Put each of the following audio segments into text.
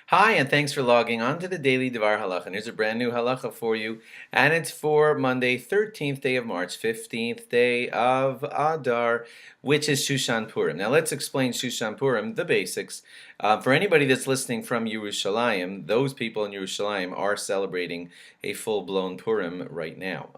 Hi, and thanks for logging on to the Daily DVAR Halacha. And here's a brand new halacha for you, and it's for Monday, 13th day of March, 15th day of Adar, which is Shushan Purim. Now let's explain Shushan Purim, the basics. For anybody that's listening from Yerushalayim, those people in Yerushalayim are celebrating a full-blown Purim right now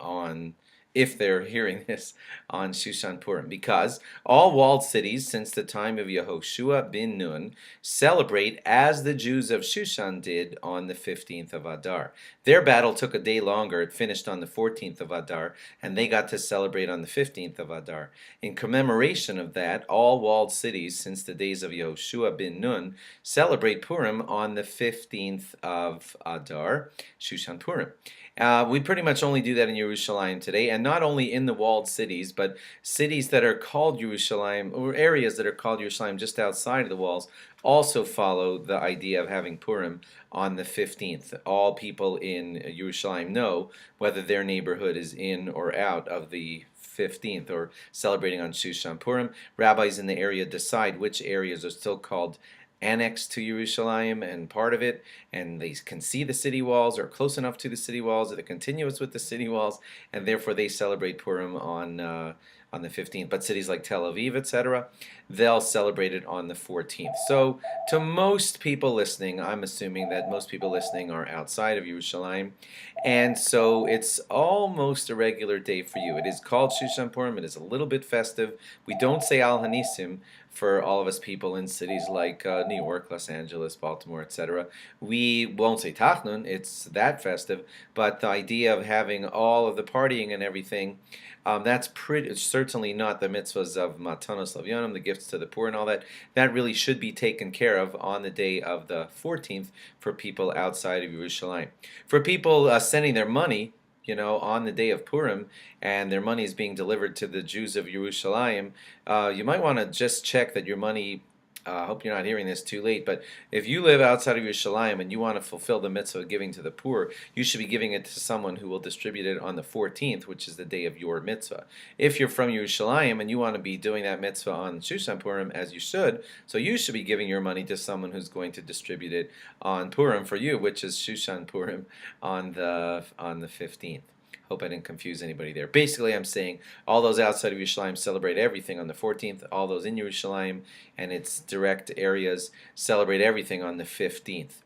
if they're hearing this on Shushan Purim, because all walled cities since the time of Yehoshua bin Nun celebrate as the Jews of Shushan did on the 15th of Adar. Their battle took a day longer. It finished on the 14th of Adar, and they got to celebrate on the 15th of Adar. In commemoration of that, all walled cities since the days of Yehoshua bin Nun celebrate Purim on the 15th of Adar, Shushan Purim. We pretty much only do that in Yerushalayim today, and not only in the walled cities, but cities that are called Yerushalayim, or areas that are called Yerushalayim just outside of the walls, also follow the idea of having Purim on the 15th. All people in Yerushalayim know whether their neighborhood is in or out of the 15th or celebrating on Shushan Purim. Rabbis in the area decide which areas are still called annexed to Yerushalayim and part of it, and they can see the city walls or close enough to the city walls, or they're continuous with the city walls, and therefore they celebrate Purim on the 15th. But cities like Tel Aviv, etc., they'll celebrate it on the 14th. So to most people listening, I'm assuming that most people listening are outside of Yerushalayim, and so it's almost a regular day for you. It is called Shushan Purim. It is a little bit festive. We don't say Al Hanisim for all of us people in cities like New York, Los Angeles, Baltimore, etc. We won't say Tachnun, it's that festive, but the idea of having all of the partying and everything, that's certainly not the mitzvahs of Matanos Lavyanim, the gifts to the poor and all that. That really should be taken care of on the day of the 14th for people outside of Yerushalayim. For people sending their money, on the day of Purim, and their money is being delivered to the Jews of Yerushalayim, you might want to just check that your money. I hope you're not hearing this too late, but if you live outside of Yerushalayim and you want to fulfill the mitzvah of giving to the poor, you should be giving it to someone who will distribute it on the 14th, which is the day of your mitzvah. If you're from Yerushalayim and you want to be doing that mitzvah on Shushan Purim, as you should, so you should be giving your money to someone who's going to distribute it on Purim for you, which is Shushan Purim on the 15th. Hope I didn't confuse anybody there. Basically, I'm saying all those outside of Yerushalayim celebrate everything on the 14th. All those in Yerushalayim and its direct areas celebrate everything on the 15th.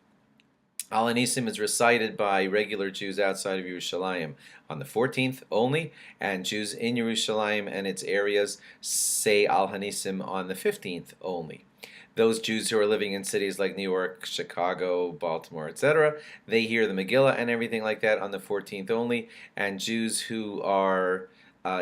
Al Hanisim is recited by regular Jews outside of Yerushalayim on the 14th only, and Jews in Yerushalayim and its areas say Al Hanisim on the 15th only. Those Jews who are living in cities like New York, Chicago, Baltimore, etc., they hear the Megillah and everything like that on the 14th only, and Jews who are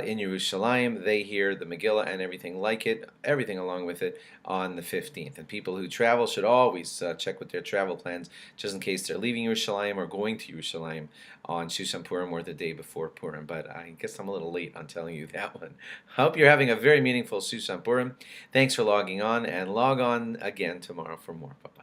in Yerushalayim, they hear the Megillah and everything like it, everything along with it, on the 15th. And people who travel should always check with their travel plans, just in case they're leaving Yerushalayim or going to Yerushalayim on Shushan Purim or the day before Purim. But I guess I'm a little late on telling you that one. I hope you're having a very meaningful Shushan Purim. Thanks for logging on, and log on again tomorrow for more. Bye.